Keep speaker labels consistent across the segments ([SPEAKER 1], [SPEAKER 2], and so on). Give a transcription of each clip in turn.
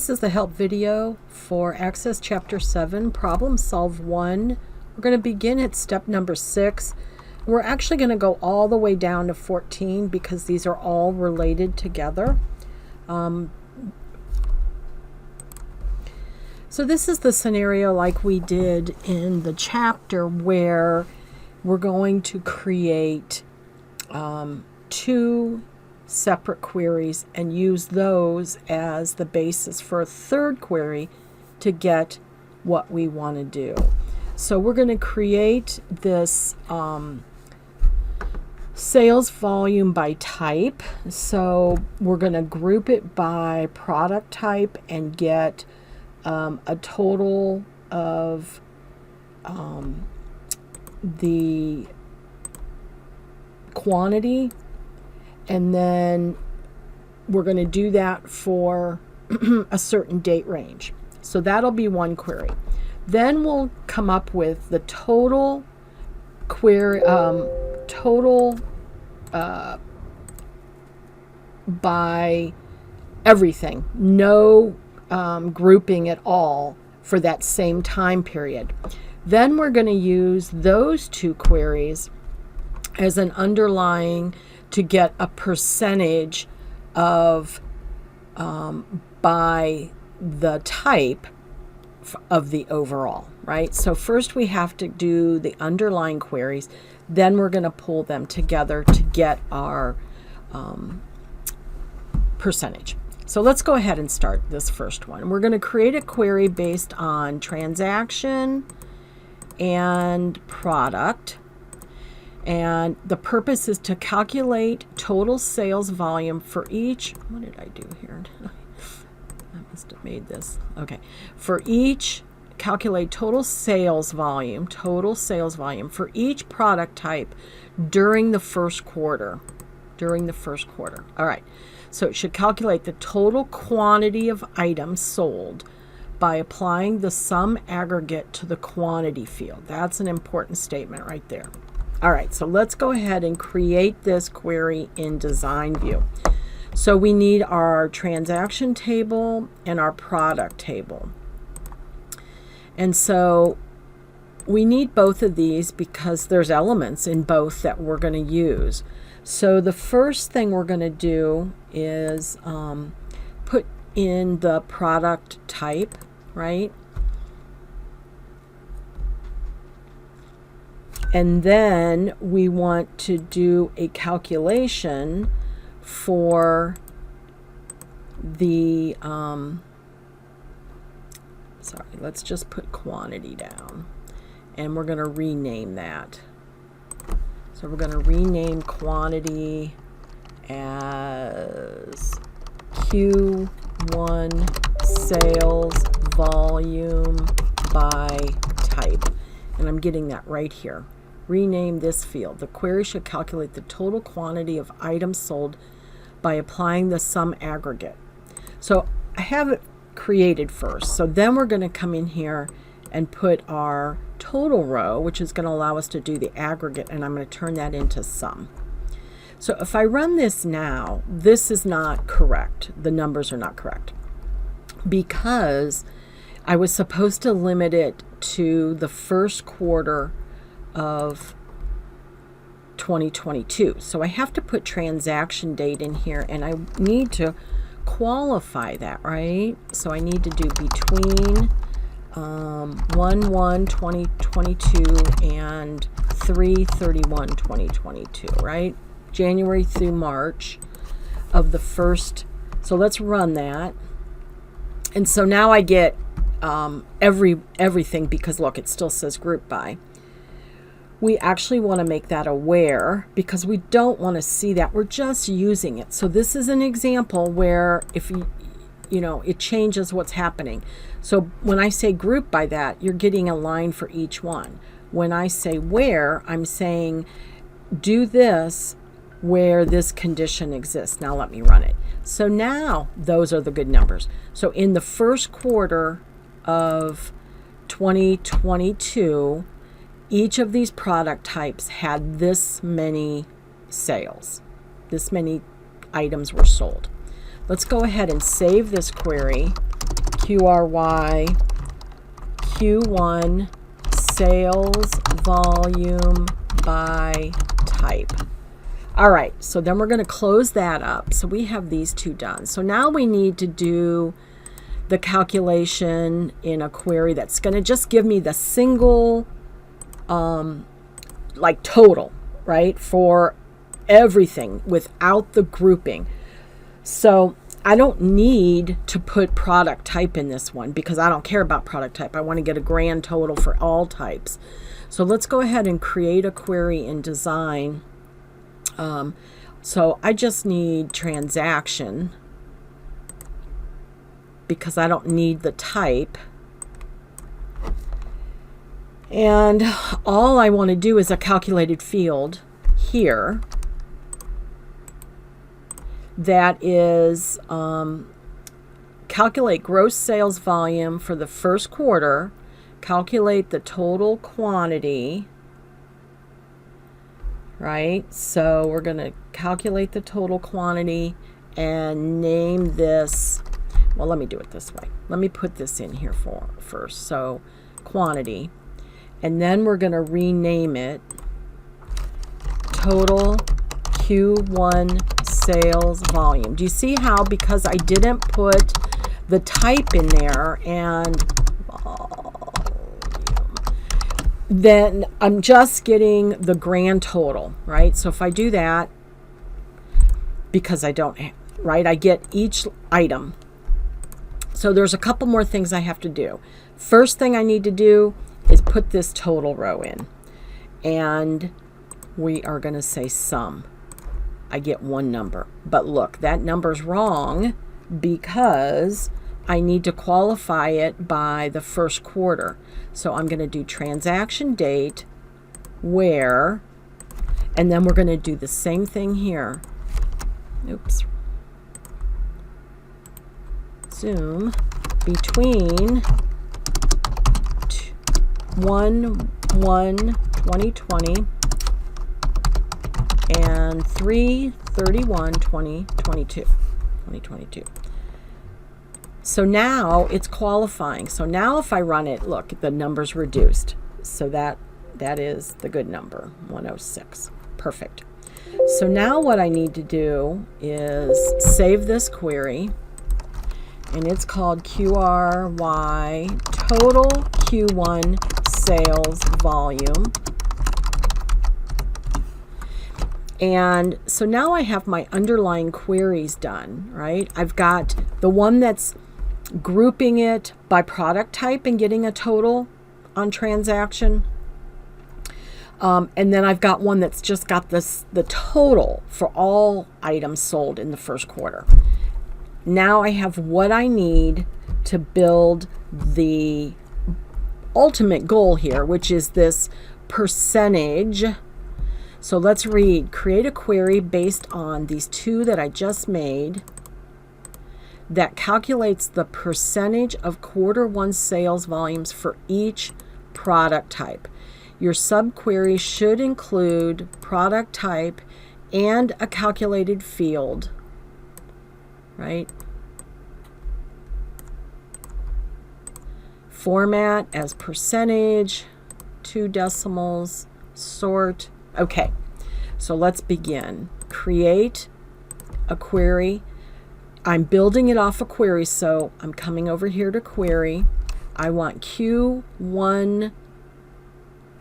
[SPEAKER 1] this is the help video for Access Chapter 7, Problem Solve 1. We're going to begin at step number 6. We're actually going to go all the way down to 14 because these are all related together. So this is the scenario like we did in the chapter where we're going to create two separate queries and use those as the basis for a third query to get what we want to do. So we're going to create this sales volume by type. So we're going to group it by product type and get a total of the quantity, and then we're going to do that for a certain date range. So that'll be one query. Then we'll come up with the total query, by everything, no grouping at all for that same time period. Then we're going to use those two queries as an underlying to get a percentage of by the type of the overall, right? So first we have to do the underlying queries, then we're going to pull them together to get our percentage. So let's go ahead and start this first one. We're going to create a query based on transaction and product. And the purpose is to calculate total sales volume for each. What did I do here? I must have made this. Okay. For each, calculate total sales volume for each product type during the first quarter. All right. So it should calculate the total quantity of items sold by applying the sum aggregate to the quantity field. That's an important statement right there. All right, so let's go ahead and create this query in Design View. So we need our transaction table and our product table. And so we need both of these because there's elements in both that we're going to use. So the first thing we're going to do is put in the product type, right? And then we want to do a calculation for the, let's just put quantity down. And we're going to rename that. So we're going to rename quantity as Q1 sales volume by type. And I'm getting that right here. Rename this field. The query should calculate the total quantity of items sold by applying the sum aggregate. So I have it created first. So then we're going to come in here and put our total row, which is going to allow us to do the aggregate, and I'm going to turn that into sum. So if I run this now, this is not correct. The numbers are not correct because I was supposed to limit it to the first quarter of 2022. So I have to put transaction date in here, and I need to qualify that, right? So I need to do between 1/1/2022 and 3/31/2022, right? January through March of the first. So let's run that. And so now I get everything because look, it still says group by. We actually want to make that aware because we don't want to see that. We're just using it. So this is an example where if it changes what's happening. So when I say group by that, you're getting a line for each one. When I say where, I'm saying do this where this condition exists. Now let me run it. So now those are the good numbers. So in the first quarter of 2022, each of these product types had this many sales. This many items were sold. Let's go ahead and save this query QRY Q1 sales volume by type. All right, so then we're going to close that up. So we have these two done. So now we need to do the calculation in a query that's going to just give me the single like total, right, for everything without the grouping. So I don't need to put product type in this one because I don't care about product type. I want to get a grand total for all types. So let's go ahead and create a query in Design. So I just need transaction because I don't need the type. And all I want to do is a calculated field here that is calculate gross sales volume for the first quarter, calculate the total quantity, right? So we're going to calculate the total quantity and name this, well, let me do it this way. Let me put this in here first. So quantity, and then we're going to rename it total Q1 sales volume. Do you see how, because I didn't put the type in there and then I'm just getting the grand total, right? So if I do that, because I don't, right, I get each item. So there's a couple more things I have to do. First thing I need to do is put this total row in. And we are going to say sum. I get one number. But look, that number's wrong because I need to qualify it by the first quarter. So I'm going to do transaction date where, and then we're going to do the same thing here. Oops. Zoom between 1/1/2020 and 3/31/2022. So now it's qualifying. So now if I run it, look, the number's reduced. So that is the good number, 106. Perfect. So now what I need to do is save this query, and it's called QRY total Q1 sales volume. And so now I have my underlying queries done, right? I've got the one that's grouping it by product type and getting a total on transaction. And then I've got one that's just got the total for all items sold in the first quarter. Now I have what I need to build the ultimate goal here, which is this percentage. So let's read, create a query based on these two that I just made that calculates the percentage of Q1 sales volumes for each product type. Your subquery should include product type and a calculated field, right? Format as percentage, 2 decimals, sort. Okay, so let's begin. Create a query. I'm building it off a query, so I'm coming over here to query. I want Q1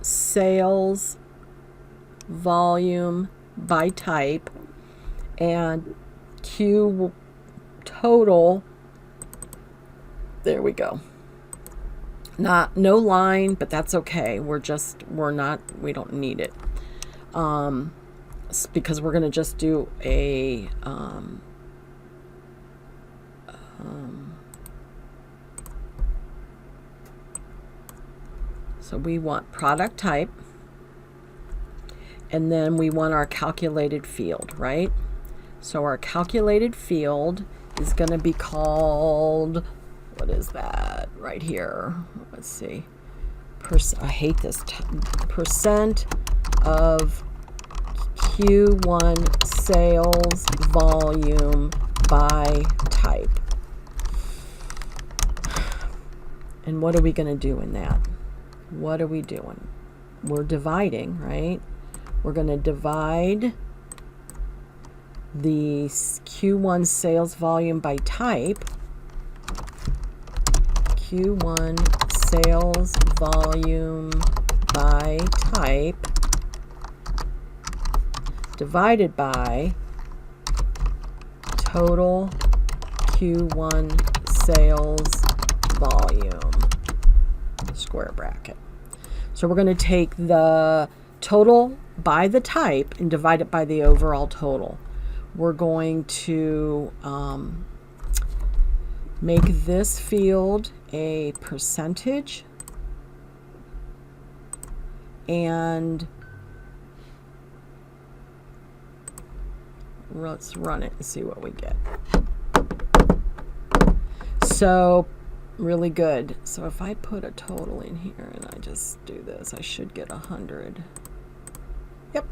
[SPEAKER 1] sales volume by type and Q total. There we go. No line, but that's okay. We don't need it. Because we're going to just do a so we want product type, and then we want our calculated field, right? So our calculated field is going to be called, what is that right here? Let's see. I hate this. Percent of Q1 sales volume by type. And what are we going to do in that? What are we doing? We're dividing, right? We're going to divide the Q1 sales volume by type. Q1 sales volume by type divided by total Q1 sales volume, square bracket. So we're going to take the total by the type and divide it by the overall total. We're going to make this field a percentage, and let's run it and see what we get. So really good. So if I put a total in here and I just do this, I should get 100. Yep.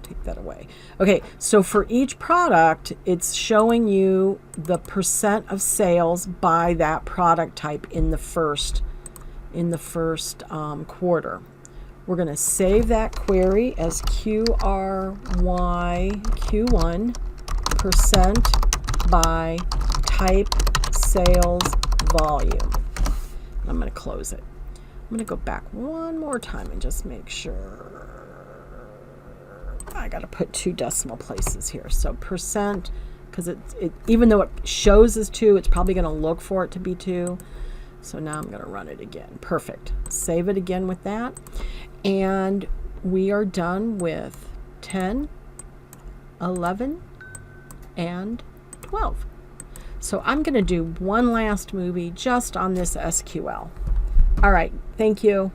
[SPEAKER 1] Take that away. Okay, so for each product, it's showing you the percent of sales by that product type in the first quarter. We're going to save that query as QRYQ1 percent by type sales volume. I'm going to close it. I'm going to go back one more time and just make sure. I got to put 2 decimal places here. So percent, because it even though it shows as 2, it's probably going to look for it to be 2. So now I'm going to run it again. Perfect. Save it again with that. And we are done with 10, 11, and 12. So I'm going to do one last movie just on this SQL. All right. Thank you.